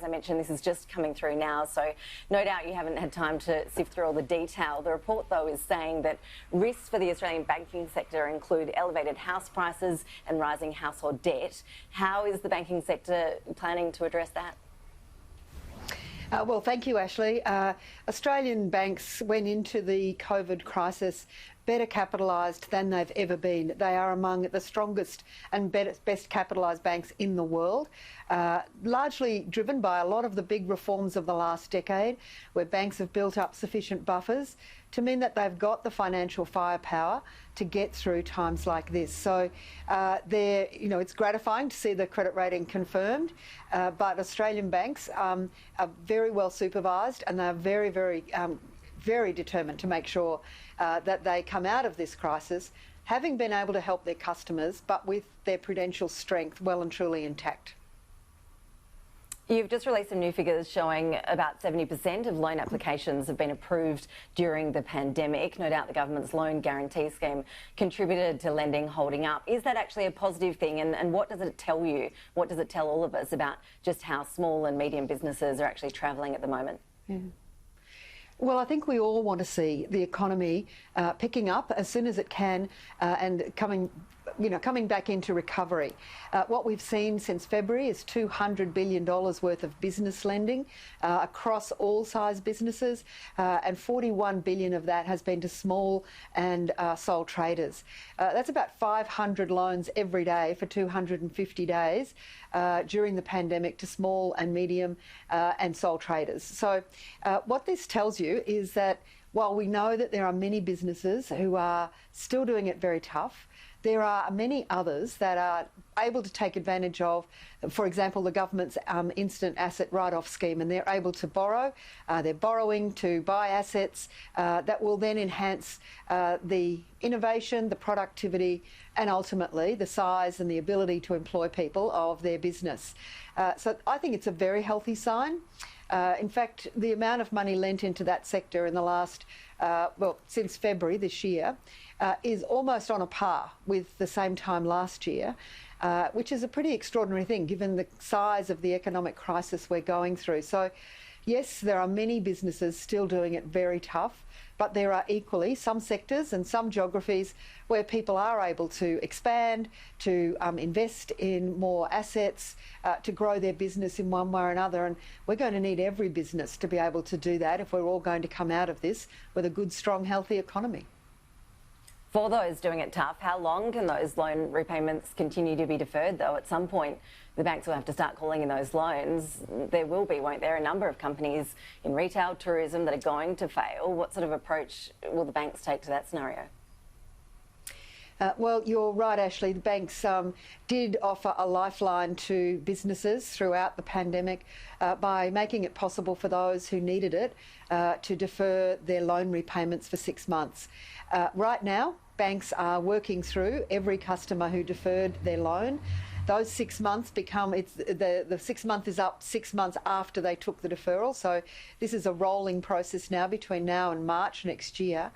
mentioned, this is just coming through now, so no doubt you haven't had time to sift through all the detail. The report, though, is saying that risks for the Australian banking sector include elevated house prices and rising household debt. How is the banking sector planning to address that? Well, thank you, Ashley. Australian banks went into the COVID crisis better capitalised than they've ever been. They are among the strongest and best capitalised banks in the world, largely driven by a lot of the big reforms of the last decade, where banks have built up sufficient buffers to mean that they've got the financial firepower to get through times like this. So it's gratifying to see the credit rating confirmed, but Australian banks are very well supervised, and they're very, very determined to make sure that they come out of this crisis having been able to help their customers, but with their prudential strength well and truly intact. You've just released some new figures showing about 70% of loan applications have been approved during the pandemic. No doubt the government's loan guarantee scheme contributed to lending holding up. Is that actually a positive thing? And what does it tell you? What does it tell all of us about just how small and medium businesses are actually travelling at the moment? Yeah. Well, I think we all want to see the economy picking up as soon as it can and coming back into recovery. What we've seen since February is $200 billion worth of business lending across all size businesses, and $41 billion of that has been to small and sole traders. That's about 500 loans every day for 250 days during the pandemic to small and medium and sole traders. So what this tells you is that while we know that there are many businesses who are still doing it very tough, there are many others that are able to take advantage of, for example, the government's instant asset write-off scheme, and they're able to borrow. They're borrowing to buy assets that will then enhance the innovation, the productivity, and ultimately the size and the ability to employ people of their business. So I think it's a very healthy sign. In fact, the amount of money lent into that sector in the last, since February this year, is almost on a par with the same time last year, which is a pretty extraordinary thing given the size of the economic crisis we're going through. So, yes, there are many businesses still doing it very tough, but there are equally some sectors and some geographies where people are able to expand, to invest in more assets, to grow their business in one way or another. And we're going to need every business to be able to do that if we're all going to come out of this with a good, strong, healthy economy. For those doing it tough, how long can those loan repayments continue to be deferred, though? At some point, the banks will have to start calling in those loans. There will be, won't there, a number of companies in retail, tourism that are going to fail. What sort of approach will the banks take to that scenario? Well, you're right, Ashley. The banks did offer a lifeline to businesses throughout the pandemic by making it possible for those who needed it to defer their loan repayments for 6 months. Right now, banks are working through every customer who deferred their loan. Those 6 months the 6 month is up 6 months after they took the deferral. So this is a rolling process now between now and March next year.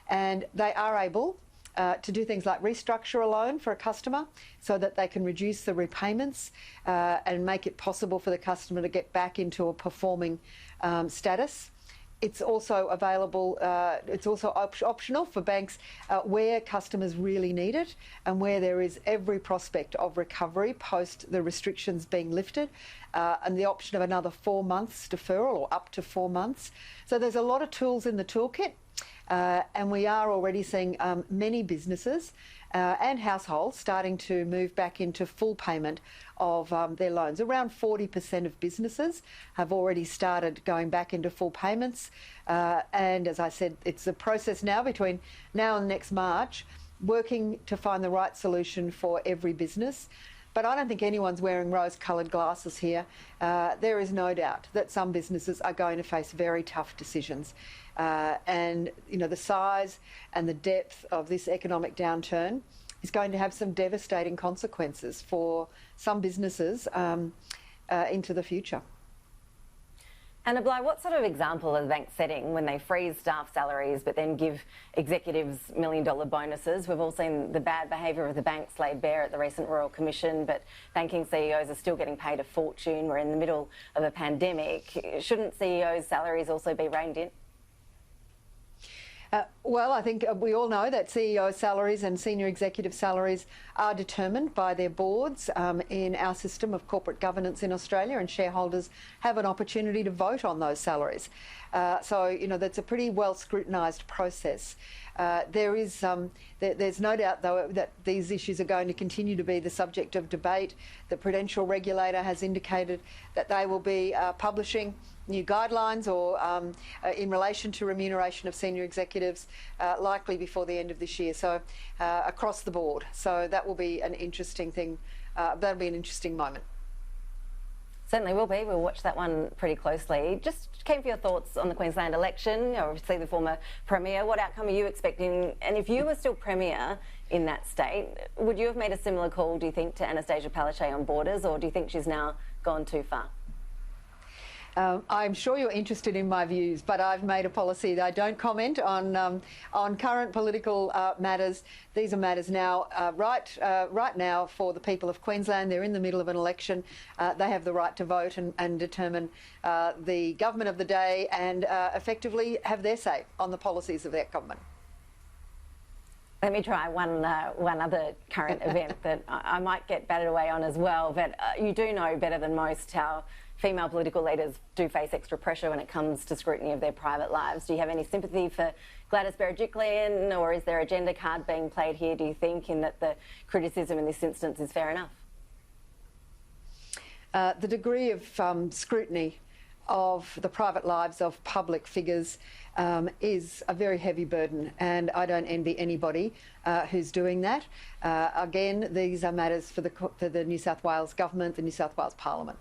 And they are able to do things like restructure a loan for a customer so that they can reduce the repayments and make it possible for the customer to get back into a performing status. It's also available, it's also optional for banks where customers really need it and where there is every prospect of recovery post the restrictions being lifted, and the option of another 4 months deferral or up to 4 months. So there's a lot of tools in the toolkit. And we are already seeing many businesses and households starting to move back into full payment of their loans. Around 40% of businesses have already started going back into full payments. And as I said, it's a process now between now and next March, working to find the right solution for every business. But I don't think anyone's wearing rose-coloured glasses here. There is no doubt that some businesses are going to face very tough decisions. And, the size and the depth of this economic downturn is going to have some devastating consequences for some businesses into the future. Anna Bligh, what sort of example are the banks setting when they freeze staff salaries but then give executives million-dollar bonuses? We've all seen the bad behaviour of the banks laid bare at the recent Royal Commission, but banking CEOs are still getting paid a fortune. We're in the middle of a pandemic. Shouldn't CEOs' salaries also be reined in? Well, I think we all know that CEO salaries and senior executive salaries are determined by their boards in our system of corporate governance in Australia, and shareholders have an opportunity to vote on those salaries. So, you know, that's a pretty well scrutinised process. There's no doubt, though, that these issues are going to continue to be the subject of debate. The Prudential Regulator has indicated that they will be publishing new guidelines or in relation to remuneration of senior executives likely before the end of this year, so across the board. So that will be an interesting thing. That'll be an interesting moment. Certainly will be. We'll watch that one pretty closely. Just keen for your thoughts on the Queensland election. Obviously, the former Premier. What outcome are you expecting? And if you were still Premier in that state, would you have made a similar call, do you think, to Anastasia Palaszczuk on borders, or do you think she's now gone too far? I'm sure you're interested in my views, but I've made a policy that I don't comment on current political matters. These are matters now, right now, for the people of Queensland. They're in the middle of an election. They have the right to vote and determine the government of the day and effectively have their say on the policies of their government. Let me try one other current event that I might get batted away on as well, but you do know better than most how female political leaders do face extra pressure when it comes to scrutiny of their private lives. Do you have any sympathy for Gladys Berejiklian, or is there a gender card being played here, do you think, in that the criticism in this instance is fair enough? The degree of scrutiny of the private lives of public figures is a very heavy burden, and I don't envy anybody who's doing that. Again, these are matters for the New South Wales Government, the New South Wales Parliament.